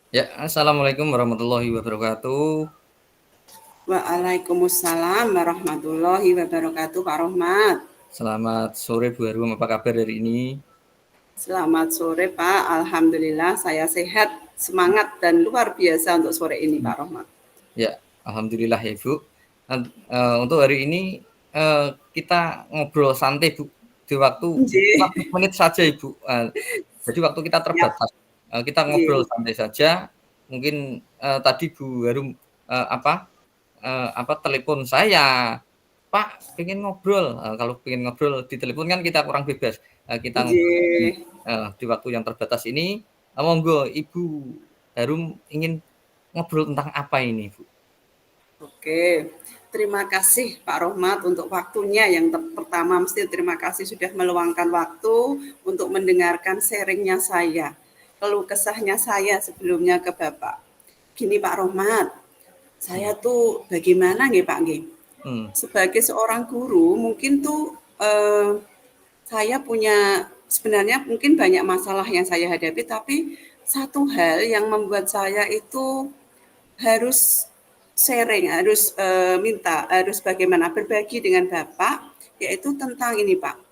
Ya, assalamualaikum warahmatullahi wabarakatuh. Waalaikumsalam warahmatullahi wabarakatuh, Pak Rohmat. Selamat sore Bu Harum, apa kabar hari ini? Selamat sore, Pak. Alhamdulillah saya sehat, semangat dan luar biasa untuk sore ini, Pak Rohmat. Ya, alhamdulillah ya Bu. Untuk hari ini kita ngobrol santai Bu, di waktu Nggih, 15 menit saja Ibu. Jadi waktu kita siap. terbatas. Kita ngobrol Nggih, santai saja. Mungkin tadi Bu Harum telepon saya, Pak pengen ngobrol. Kalau pengen ngobrol di telepon kan kita kurang bebas. Kita ngobrol nggih. di waktu yang terbatas ini. Monggo Ibu Harum ingin ngobrol tentang apa ini, Bu? Oke. Terima kasih Pak Rohmat untuk waktunya. Yang pertama mesti terima kasih sudah meluangkan waktu untuk mendengarkan sharingnya saya. Keluh kesahnya saya sebelumnya ke Bapak. Gini Pak Rohmat, saya Hmm. tuh bagaimana nggih Pak nggih? Hmm. Sebagai seorang guru mungkin tuh saya punya sebenarnya mungkin banyak masalah yang saya hadapi, tapi satu hal yang membuat saya itu harus sharing, harus harus bagaimana berbagi dengan Bapak, yaitu tentang ini Pak.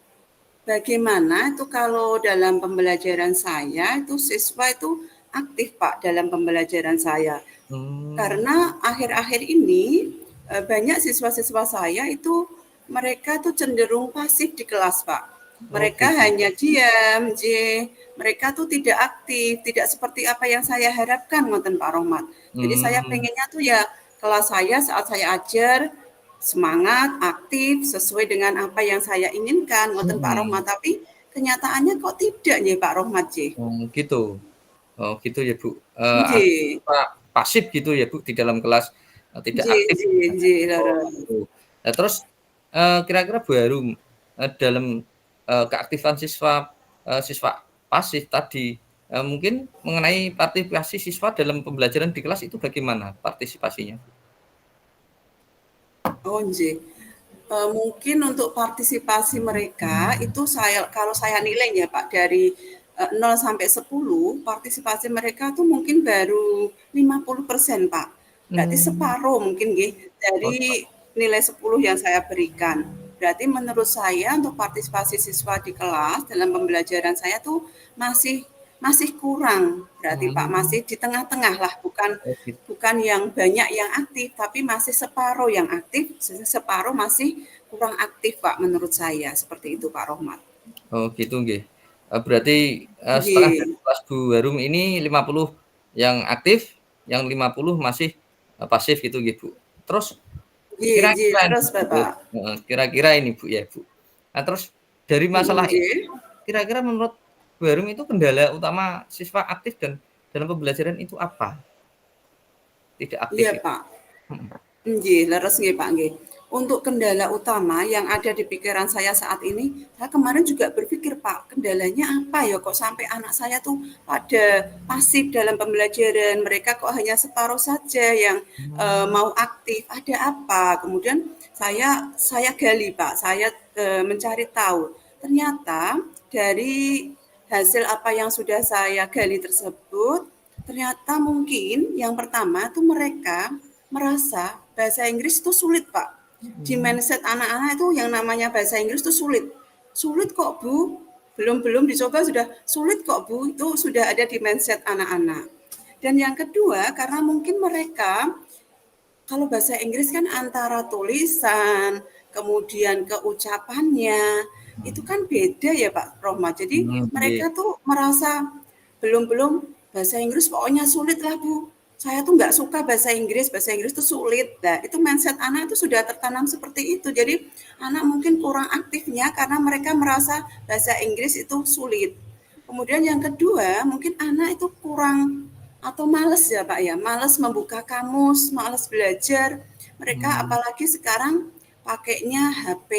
Bagaimana itu kalau dalam pembelajaran saya itu siswa itu aktif Pak dalam pembelajaran saya. Hmm. Karena akhir-akhir ini banyak siswa-siswa saya itu mereka tuh cenderung pasif di kelas, Pak. Oh Mereka gitu. hanya diam, mereka tuh tidak aktif, tidak seperti apa yang saya harapkan, ngoten Pak Rohmat. Jadi saya Hmm. pengennya tuh ya kelas saya saat saya ajar semangat, aktif, sesuai dengan apa yang saya inginkan, ngoten Pak Hmm. Rohmat. Tapi kenyataannya kok tidak nih Pak Rohmat, Gitu. Oh gitu ya Bu. Nggih, Pasif gitu ya Bu di dalam kelas, tidak nggih, aktif. nggih, nggih, Oh leres. gitu. Nah terus kira-kira Bu Harum dalam keaktifan siswa pasif tadi, mungkin mengenai partisipasi siswa dalam pembelajaran di kelas itu bagaimana partisipasinya? Oh, nggih. Mungkin untuk partisipasi mereka itu saya kalau saya nilai ya Pak dari 0 sampai 10, partisipasi mereka tuh mungkin baru 50% Pak. Berarti Mmm. separuh mungkin nggih Oh, dari nilai 10 yang saya berikan. Berarti menurut saya untuk partisipasi siswa di kelas dalam pembelajaran saya tuh masih masih kurang. Berarti Pak mmm, masih di tengah-tengah lah, bukan oh gitu. bukan yang banyak yang aktif, tapi masih separuh yang aktif, separuh masih kurang aktif Pak menurut saya. Seperti itu Pak Rohmat. Oh gitu nggih. Berarti, setengah dari Nggih, kelas Bu Harum ini 50 yang aktif, yang 50 masih, pasif gitu nggih, Bu. Terus nggih, nggih, kira-kira nih terus Bu, Bapak. kira-kira ini Bu ya, Bu. Nah terus dari masalah ini Nggih. kira-kira menurut Bu Harum itu kendala utama siswa aktif dan dalam pembelajaran itu apa? Tidak aktif Iya itu? Pak. Mhm. Nggih, leres nggih Pak nggih. Untuk kendala utama yang ada di pikiran saya saat ini, saya kemarin juga berpikir Pak, kendalanya apa ya kok sampai anak saya tuh pada pasif dalam pembelajaran, mereka kok hanya separuh saja yang Mmm. mau aktif, ada apa? Kemudian saya gali Pak, saya mencari tahu. Ternyata dari hasil apa yang sudah saya gali tersebut, ternyata mungkin yang pertama tuh mereka merasa bahasa Inggris itu sulit, Pak. Di Mmm. mindset anak-anak itu yang namanya bahasa Inggris itu sulit. Sulit kok, Bu. Belum-belum dicoba sudah sulit kok, Bu. Itu sudah ada di mindset anak-anak. Dan yang kedua, karena mungkin mereka kalau bahasa Inggris kan antara tulisan, kemudian keucapannya, itu kan beda ya Pak Rohmat. Jadi Nggih. mereka tuh merasa belum-belum bahasa Inggris pokoknya sulit lah Bu. Saya tuh nggak suka bahasa Inggris tuh sulit. Nah, itu mindset anak itu sudah tertanam seperti itu. Jadi anak mungkin kurang aktifnya karena mereka merasa bahasa Inggris itu sulit. Kemudian yang kedua, mungkin anak itu kurang atau males ya Pak ya, males membuka kamus, males belajar. Mereka Mmm. apalagi sekarang pakainya HP.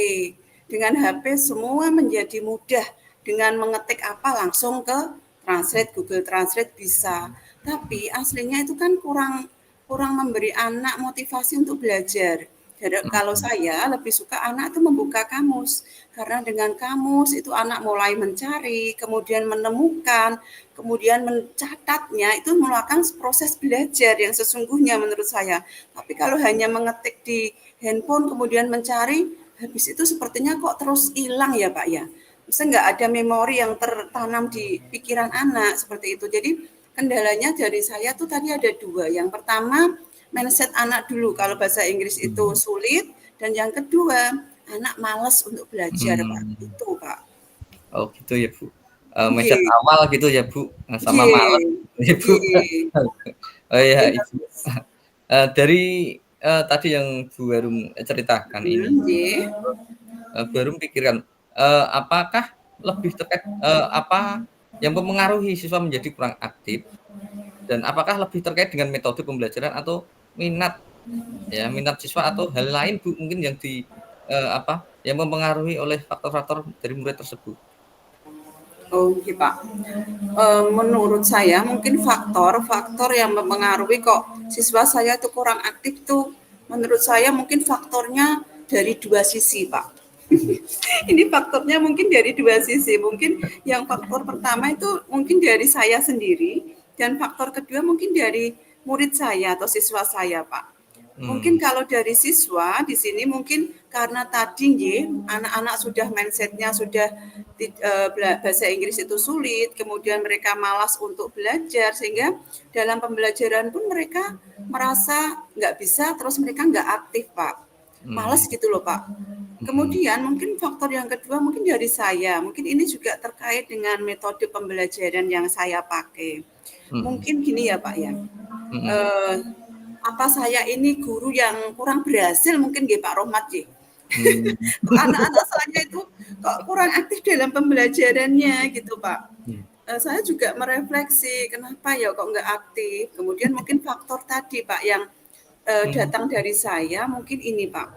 Dengan HP semua menjadi mudah. Dengan mengetik apa langsung ke Translate, Google Translate bisa. Tapi aslinya itu kan kurang kurang memberi anak motivasi untuk belajar. Kalau saya lebih suka anak itu membuka kamus, karena dengan kamus itu anak mulai mencari, kemudian menemukan, kemudian mencatatnya, itu merupakan proses belajar yang sesungguhnya menurut saya. Tapi kalau hanya mengetik di handphone kemudian mencari, habis itu sepertinya kok terus hilang ya Pak ya. Maksudnya nggak ada memori yang tertanam di pikiran anak seperti itu. Jadi kendalanya dari saya tuh tadi ada dua. Yang pertama mindset anak dulu kalau bahasa Inggris itu sulit, dan yang kedua anak malas untuk belajar Pak, Hmm. itu Pak. Oh gitu ya Bu. Mindset Nggih. awal gitu ya Bu, sama malas Nggih. ya Bu. Nggih. Oh ya Mungkin Ibu, harus dari tadi yang Bu Harum ceritakan ini, nggih. Bu Harum pikirkan, apakah lebih terkait apa yang mempengaruhi siswa menjadi kurang aktif, dan apakah lebih terkait dengan metode pembelajaran atau minat ya, minat siswa atau hal lain Bu mungkin yang apa, yang mempengaruhi oleh faktor-faktor dari murid tersebut? Oh, nggih Pak. Menurut saya mungkin faktor-faktor yang mempengaruhi kok siswa saya itu kurang aktif tuh, menurut saya mungkin faktornya dari dua sisi Pak. Ini faktornya mungkin dari dua sisi. Mungkin yang faktor pertama itu mungkin dari saya sendiri, dan faktor kedua mungkin dari murid saya atau siswa saya, Pak. Mungkin Hmm, kalau dari siswa di sini mungkin karena tadi nggih, anak-anak sudah mindsetnya sudah bahasa Inggris itu sulit, kemudian mereka malas untuk belajar sehingga dalam pembelajaran pun mereka merasa nggak bisa, terus mereka nggak aktif, Pak. Males mhm, gitu loh, Pak. mhm, Kemudian mungkin faktor yang kedua mungkin dari saya, mungkin ini juga terkait dengan metode pembelajaran yang saya pakai. mhm, Mungkin gini ya Pak ya, mhm, eh, apa saya ini guru yang kurang berhasil mungkin nggih Pak Rohmat nggih. mmm, Anak-anak saya itu kok kurang aktif dalam pembelajarannya gitu Pak. mhm, Saya juga merefleksi kenapa ya kok nggak aktif. Kemudian mungkin faktor tadi Pak yang mhm, datang dari saya mungkin ini Pak.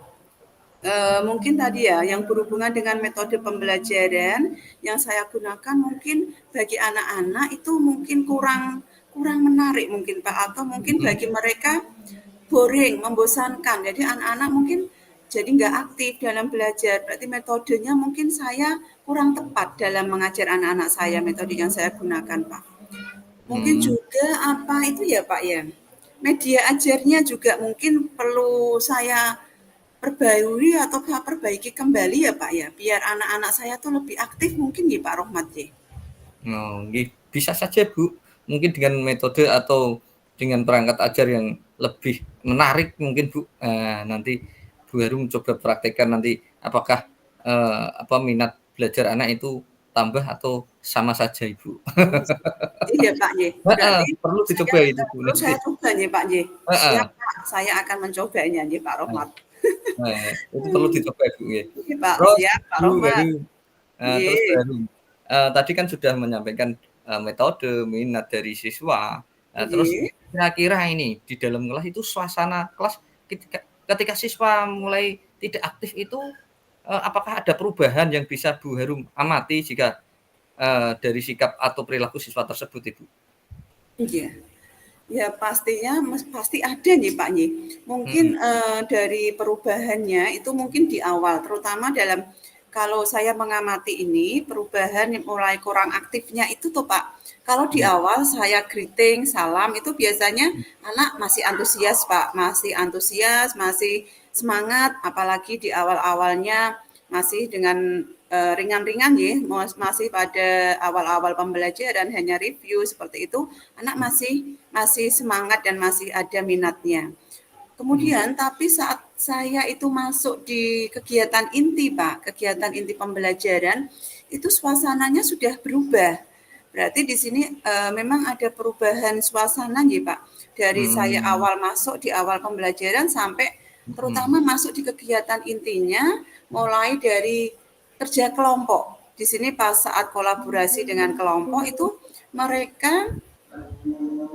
Mungkin tadi ya, yang berhubungan dengan metode pembelajaran yang saya gunakan mungkin bagi anak-anak itu mungkin kurang kurang menarik mungkin Pak, atau mungkin mhm, bagi mereka boring, membosankan. Jadi anak-anak mungkin jadi nggak aktif dalam belajar. Berarti metodenya mungkin saya kurang tepat dalam mengajar anak-anak saya, metode yang saya gunakan Pak. Mungkin mmm, juga apa itu ya Pak ya, media ajarnya juga mungkin perlu saya perbarui atau perbaiki kembali ya Pak ya, biar anak-anak saya tuh lebih aktif mungkin ya Pak Rohmat ya? oh nggih, bisa saja Bu, mungkin dengan metode atau dengan perangkat ajar yang lebih menarik mungkin Bu, nanti Bu Harum coba praktekkan nanti apakah, apa, minat belajar anak itu tambah atau sama saja Ibu. Iya Pak J. Heeh, Berarti perlu saya dicoba itu Bu perlu nanti. saya coba nih Pak J. Heeh, Siap Pak, saya akan mencobanya nih Pak nah Rohmat. nah, itu perlu dicoba Bu ya. Oke Pak, Terus siap Pak Bu Rohmat. Harum terus Nggih, baru, tadi kan sudah menyampaikan, metode, minat dari siswa, terus nggih. kira-kira ini di dalam kelas itu suasana kelas ketika ketika siswa mulai tidak aktif itu, apakah ada perubahan yang bisa Bu Harum amati jika, dari sikap atau perilaku siswa tersebut Ibu? Iya. Ya pastinya pasti ada nih Pak nih. Mungkin, Mhm, dari perubahannya itu mungkin di awal, terutama dalam kalau saya mengamati ini, perubahan yang mulai kurang aktifnya itu tuh Pak, kalau di mhm, awal saya greeting, salam, itu biasanya anak masih antusias Pak, masih antusias, masih semangat, apalagi di awal-awalnya masih dengan, ringan-ringan ya, masih pada awal-awal pembelajaran hanya review seperti itu, anak mhm, masih masih semangat dan masih ada minatnya. mhm, Kemudian tapi saat saya itu masuk di kegiatan inti Pak, kegiatan inti pembelajaran, itu suasananya sudah berubah. Berarti di sini memang ada perubahan suasana ya Pak. Dari saya mmm, awal masuk di awal pembelajaran sampai mhm, terutama masuk di kegiatan intinya, mulai dari kerja kelompok. Di sini pas saat kolaborasi dengan kelompok itu mereka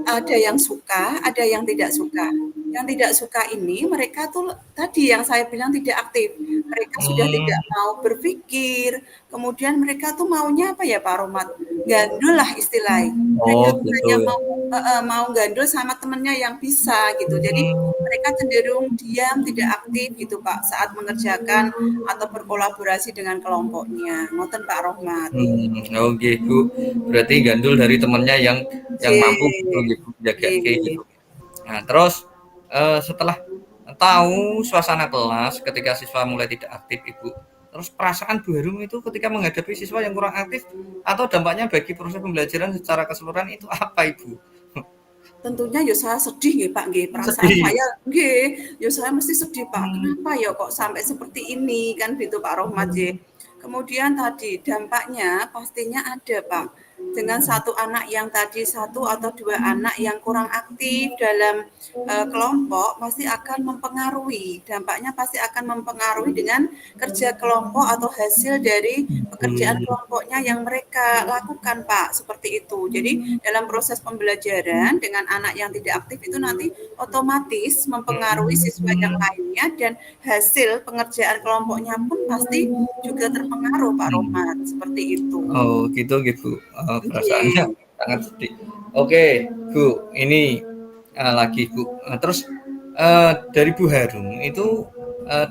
ada yang suka, ada yang tidak suka. yang tidak suka ini mereka tuh tadi yang saya bilang tidak aktif. Mereka sudah tidak Hmm. mau berpikir, kemudian mereka tuh maunya apa ya Pak Romat, gandul lah istilahnya. Mereka Oh tuh gitu hanya ya. mau gandul sama temennya yang bisa gitu. Jadi mereka cenderung diam, tidak aktif gitu Pak saat mengerjakan atau berkolaborasi dengan kelompoknya. Ngoten Pak Romat. Oh gitu. Berarti gandul dari temennya yang mampu gitu Nggih, gitu jaga kayak nggih. gitu. Nah, terus setelah tahu suasana kelas ketika siswa mulai tidak aktif, Ibu, terus perasaan Bu Harum itu ketika menghadapi siswa yang kurang aktif atau dampaknya bagi proses pembelajaran secara keseluruhan itu apa, Ibu? Tentunya ya saya sedih nggih Pak, nggih. Perasaan Sedih. saya nggih, ya saya mesti sedih Pak. Hmm. Kenapa ya kok sampai seperti ini kan gitu Pak Rohmat nggih. Kemudian tadi dampaknya pastinya ada Pak. Dengan satu anak yang tadi satu atau dua anak yang kurang aktif dalam kelompok pasti akan mempengaruhi. Dampaknya pasti akan mempengaruhi dengan kerja kelompok atau hasil dari pekerjaan Hmm. kelompoknya yang mereka lakukan Pak, seperti itu. Jadi dalam proses pembelajaran dengan anak yang tidak aktif itu nanti otomatis mempengaruhi siswa yang Hmm. lainnya dan hasil pengerjaan kelompoknya pun pasti juga terpengaruh Pak Rohmat, seperti itu. Oh gitu gitu. Perasaannya Nggih. sangat sedih. Oke, Bu, ini lagi Bu. Terus dari Bu Harum itu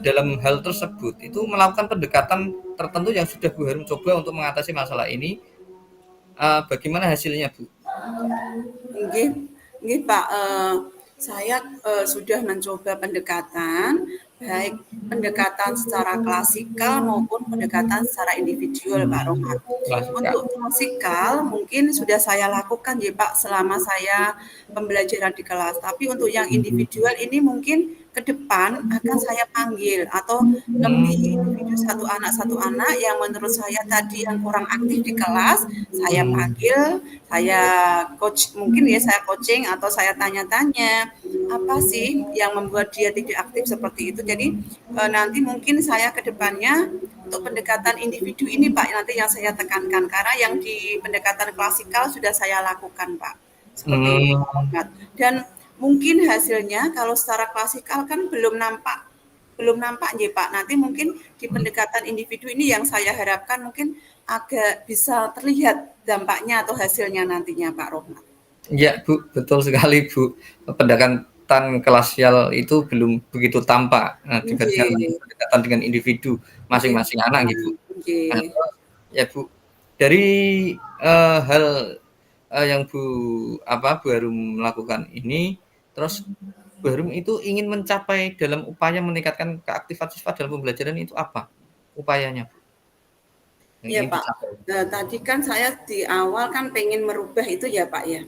dalam hal tersebut itu melakukan pendekatan tertentu yang sudah Bu Harum coba untuk mengatasi masalah ini. Bagaimana hasilnya, Bu? Nggih, nggih Pak, saya, sudah mencoba pendekatan, baik pendekatan secara klasikal maupun pendekatan secara individual Pak Rohmat. Klasika. Untuk klasikal mungkin sudah saya lakukan ya Pak selama saya pembelajaran di kelas, tapi untuk yang individual ini mungkin ke depan akan saya panggil atau lebih individu satu anak yang menurut saya tadi yang kurang aktif di kelas, saya Hmm. panggil, saya coach mungkin ya saya coaching atau saya tanya-tanya apa sih yang membuat dia tidak aktif seperti itu. Jadi nanti mungkin saya ke depannya untuk pendekatan individu ini Pak nanti yang saya tekankan karena yang di pendekatan klasikal sudah saya lakukan Pak. Seperti itu Pak Hmm. Rahmat. Dan mungkin hasilnya kalau secara klasikal kan belum nampak nggih Pak. Nanti mungkin di pendekatan individu ini yang saya harapkan mungkin agak bisa terlihat dampaknya atau hasilnya nantinya Pak Rohmat. Ya, Bu, betul sekali, Bu. Pendekatan klasial itu belum begitu tampak dibandingkan Nggih, pendekatan dengan individu nggih masing-masing Pak. anak gitu. Nah, Nggih. terus ya Bu, dari hal yang Bu Harum melakukan ini, terus Bu Harum itu ingin mencapai dalam upaya meningkatkan keaktifan siswa dalam pembelajaran itu apa upayanya, Bu, yang Iya ingin Pak, dicapai? tadi kan saya di awal kan pengen merubah itu ya Pak ya,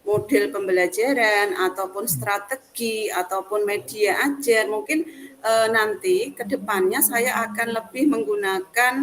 model pembelajaran ataupun strategi ataupun media ajar mungkin nanti ke depannya saya akan lebih menggunakan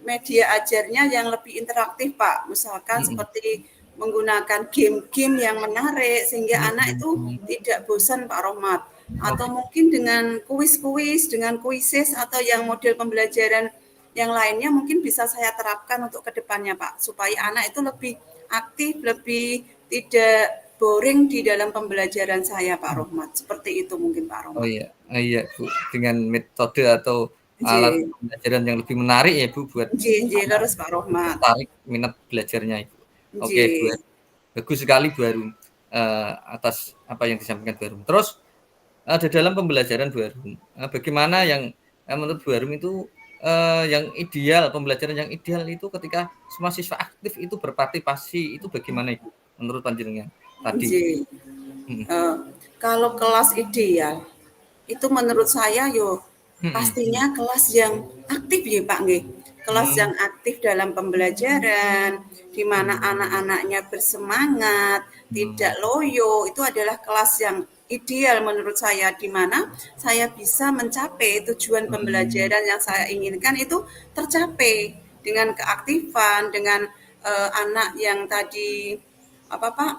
media ajarnya yang lebih interaktif Pak, misalkan Mhm. seperti menggunakan game-game yang menarik sehingga anak itu Mhm. tidak bosan Pak Rohmat, atau Oke. mungkin dengan kuis-kuis, dengan kuisis atau yang model pembelajaran yang lainnya mungkin bisa saya terapkan untuk kedepannya Pak, supaya anak itu lebih aktif, lebih tidak boring di dalam pembelajaran saya Pak Rohmat. Seperti itu mungkin Pak Oh Rohmat. iya, iya Bu, dengan metode atau alat Nggih, pembelajaran yang lebih menarik ya Bu, buat nggih, nggih, anak leres Pak Rohmat. tertarik minat belajarnya Ibu. Oke Bu, Nggih. bagus sekali Bu Harum, atas apa yang disampaikan Bu Harum. Terus, di dalam pembelajaran Bu Harum, bagaimana yang, menurut Bu Harum itu, yang ideal, pembelajaran yang ideal itu ketika semua siswa aktif itu berpartisipasi, itu bagaimana Ibu, menurut panjenengan tadi? Nggih, Mhm. kalau kelas ideal, itu menurut saya yo Mhm. pastinya kelas yang aktif ya Pak nggih. Kelas Mmm. yang aktif dalam pembelajaran, di mana anak-anaknya bersemangat, tidak Mhm. loyo, itu adalah kelas yang ideal menurut saya, di mana saya bisa mencapai tujuan Mhm. pembelajaran yang saya inginkan itu tercapai dengan keaktifan, dengan anak yang tadi apa Pak,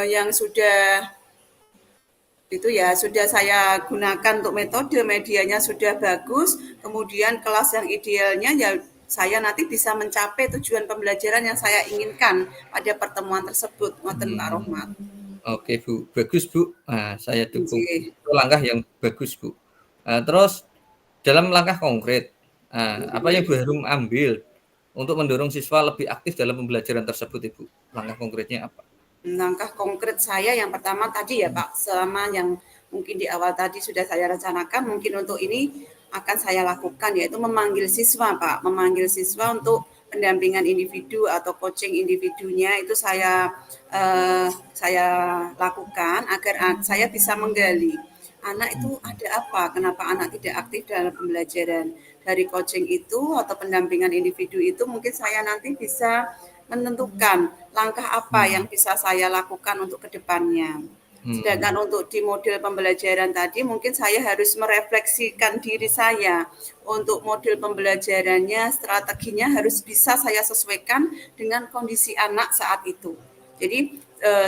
yang sudah itu ya sudah saya gunakan untuk metode medianya sudah bagus, kemudian kelas yang idealnya ya saya nanti bisa mencapai tujuan pembelajaran yang saya inginkan pada pertemuan tersebut, ngoten Pak Mhm. Rohmat. Oke, Bu. Bagus, Bu. Nah, saya dukung. Nggih. Itu langkah yang bagus, Bu. Terus dalam langkah konkret, apa yang Bu Harum ambil untuk mendorong siswa lebih aktif dalam pembelajaran tersebut, Ibu? Langkah konkretnya apa? Langkah konkret saya yang pertama tadi ya Pak, selama yang mungkin di awal tadi sudah saya rencanakan, mungkin untuk ini akan saya lakukan, yaitu memanggil siswa Pak, memanggil siswa untuk pendampingan individu atau coaching individunya itu saya lakukan agar saya bisa menggali anak itu ada apa, kenapa anak tidak aktif dalam pembelajaran. Dari coaching itu atau pendampingan individu itu mungkin saya nanti bisa menentukan langkah apa yang bisa saya lakukan untuk kedepannya. Sedangkan untuk di model pembelajaran tadi mungkin saya harus merefleksikan diri saya. Untuk model pembelajarannya, strateginya harus bisa saya sesuaikan dengan kondisi anak saat itu. Jadi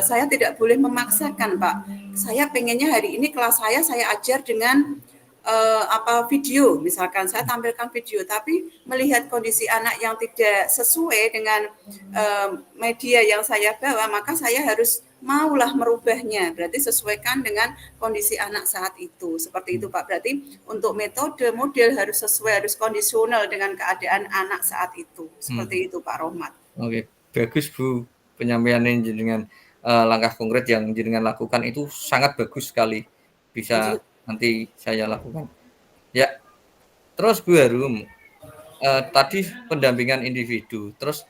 saya tidak boleh memaksakan, Pak. Saya pengennya hari ini kelas saya ajar dengan video, misalkan saya tampilkan video, tapi melihat kondisi anak yang tidak sesuai dengan media yang saya bawa, maka saya harus maulah merubahnya. Berarti sesuaikan dengan kondisi anak saat itu. Seperti itu, Pak. Berarti untuk metode model harus sesuai, harus kondisional dengan keadaan anak saat itu. Seperti itu, Pak Rohmat. Oke, bagus, Bu. Penyampaiannya dengan langkah konkret yang jenengan lakukan itu sangat bagus sekali. Bisa nanti saya lakukan. Ya, terus Bu Harum, tadi pendampingan individu. Terus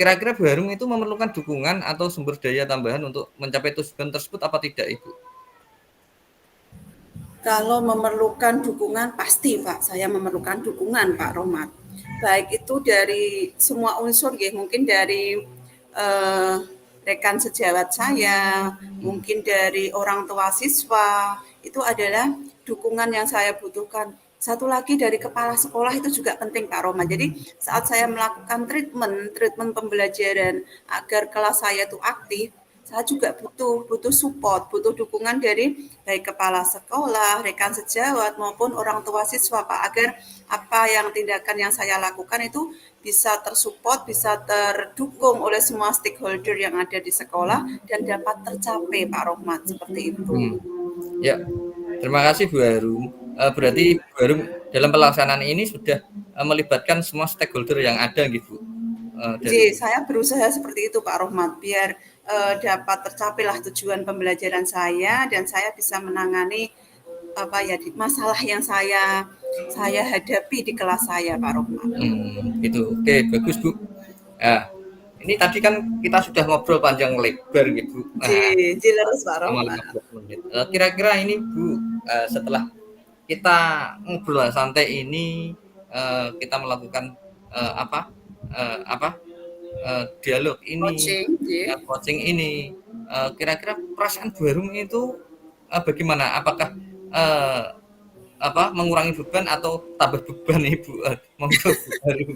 kira-kira Bu Harum itu memerlukan dukungan atau sumber daya tambahan untuk mencapai tujuan tersebut apa tidak, Ibu? Kalau memerlukan dukungan, pasti Pak, saya memerlukan dukungan Pak Rohmat. Baik itu dari semua unsur, ya, mungkin dari rekan sejawat saya, mungkin dari orang tua siswa, itu adalah dukungan yang saya butuhkan. Satu lagi dari kepala sekolah itu juga penting Pak Roma. Jadi saat saya melakukan treatment pembelajaran agar kelas saya itu aktif, saya juga butuh support, butuh dukungan dari baik kepala sekolah, rekan sejawat maupun orang tua siswa Pak, agar apa yang tindakan yang saya lakukan itu bisa tersupport, bisa terdukung oleh semua stakeholder yang ada di sekolah dan dapat tercapai Pak Rohmat, seperti itu. Ya, terima kasih Bu Harum. Berarti Bu Harum dalam pelaksanaan ini sudah melibatkan semua stakeholder yang ada gitu. Jadi saya berusaha seperti itu Pak Rohmat, biar dapat tercapailah tujuan pembelajaran saya dan saya bisa menangani masalah yang saya hadapi di kelas saya Pak Rohmat. Gitu. Oke, bagus Bu. Ini tadi kan kita sudah ngobrol panjang lebar gitu. Jelas Pak Rohmat. Kira-kira ini Bu, setelah kita ngobrol santai ini, kita melakukan dialog ini, coaching ini, kira-kira perasaan Bu Harum itu bagaimana? Apakah mengurangi beban atau tambah beban Ibu? Monggo Bu Harum.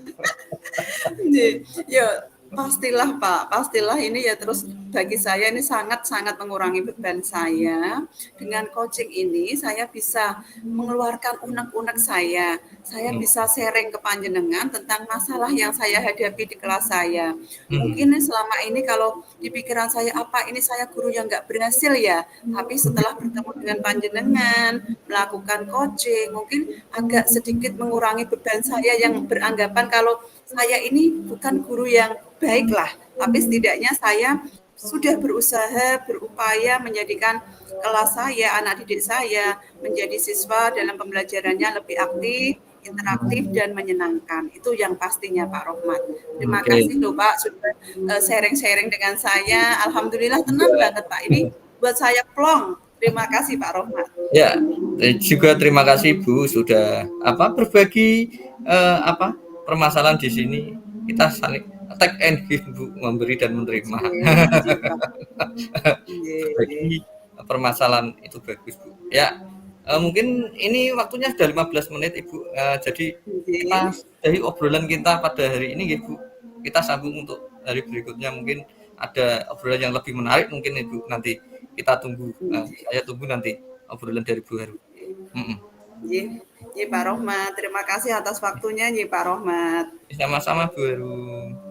Ya, pastilah Pak, pastilah ini ya, terus bagi saya ini sangat-sangat mengurangi beban saya. Dengan coaching ini saya bisa mengeluarkan unek-unek saya bisa sharing ke panjenengan tentang masalah yang saya hadapi di kelas saya. Mungkin selama ini kalau di pikiran saya, apa ini saya guru yang nggak berhasil ya, tapi setelah bertemu dengan panjenengan, melakukan coaching, mungkin agak sedikit mengurangi beban saya yang beranggapan kalau saya ini bukan guru yang baik lah, tapi setidaknya saya sudah berusaha, berupaya menjadikan kelas saya, anak didik saya menjadi siswa dalam pembelajarannya lebih aktif, interaktif, dan menyenangkan. Itu yang pastinya Pak Rohmat. Terima kasih loh Pak sudah sharing-sharing dengan saya. Alhamdulillah tenang banget Pak. Ini buat saya plong. Terima kasih Pak Rohmat. Ya, juga terima kasih Bu sudah berbagi permasalahan di sini. Kita saling take and give Bu, memberi dan menerima. Berbagi permasalahan itu bagus Bu. Ya, mungkin ini waktunya sudah 15 menit Ibu. Jadi kita dari obrolan kita pada hari ini Ibu, kita sambung untuk hari berikutnya, mungkin ada obrolan yang lebih menarik mungkin Ibu, nanti kita tunggu. Saya tunggu nanti obrolan dari Bu Harum. Pak Rohmat, terima kasih atas waktunya Pak Rohmat. Sama-sama Bu Harum.